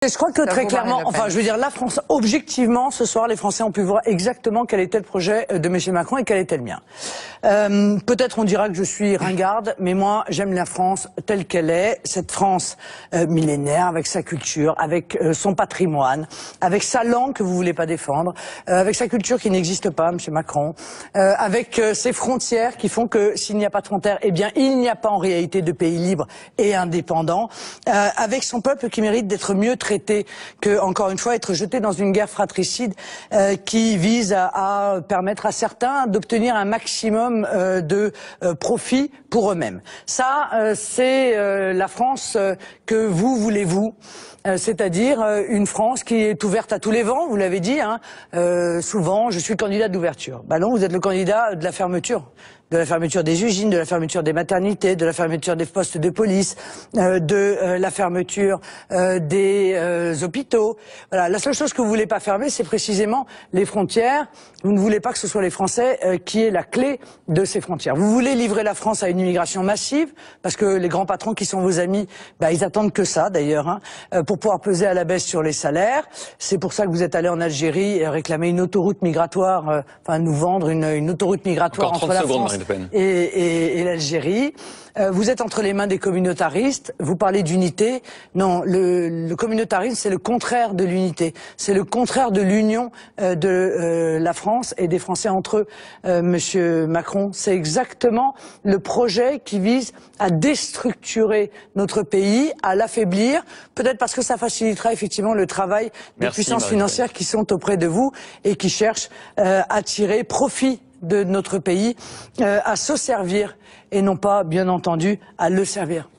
Et je crois que très clairement, enfin je veux dire, la France, objectivement, ce soir, les Français ont pu voir exactement quel était le projet de M. Macron et quel était le mien. Peut-être on dira que je suis ringarde, mais moi j'aime la France telle qu'elle est, cette France millénaire, avec sa culture, avec son patrimoine, avec sa langue que vous voulez pas défendre, avec sa culture qui n'existe pas, M. Macron, avec ses frontières qui font que s'il n'y a pas de frontières, eh bien il n'y a pas en réalité de pays libre et indépendant, avec son peuple qui mérite d'être mieux traité que, encore une fois, être jeté dans une guerre fratricide qui vise à permettre à certains d'obtenir un maximum de profit pour eux-mêmes. Ça, c'est la France que vous voulez-vous, c'est-à-dire une France qui est ouverte à tous les vents, vous l'avez dit, hein, souvent je suis le candidat d'ouverture. Ben non, vous êtes le candidat de la fermeture des usines, de la fermeture des maternités, de la fermeture des postes de police, de la fermeture des hôpitaux. Voilà, la seule chose que vous voulez pas fermer, c'est précisément les frontières. Vous ne voulez pas que ce soit les Français qui aient la clé de ces frontières. Vous voulez livrer la France à une immigration massive, parce que les grands patrons qui sont vos amis, bah, ils attendent que ça d'ailleurs, hein, pour pouvoir peser à la baisse sur les salaires. C'est pour ça que vous êtes allé en Algérie et réclamer une autoroute migratoire, enfin nous vendre une autoroute migratoire entre la France et l'Algérie. Vous êtes entre les mains des communautaristes, vous parlez d'unité. Non, le communautarisme, c'est le contraire de l'unité. C'est le contraire de l'union de la France et des Français entre eux, Monsieur Macron. C'est exactement le projet qui vise à déstructurer notre pays, à l'affaiblir, peut-être parce que ça facilitera effectivement le travail des puissances financières qui sont auprès de vous et qui cherchent à tirer profit de notre pays, à se servir et non pas, bien entendu, à le servir.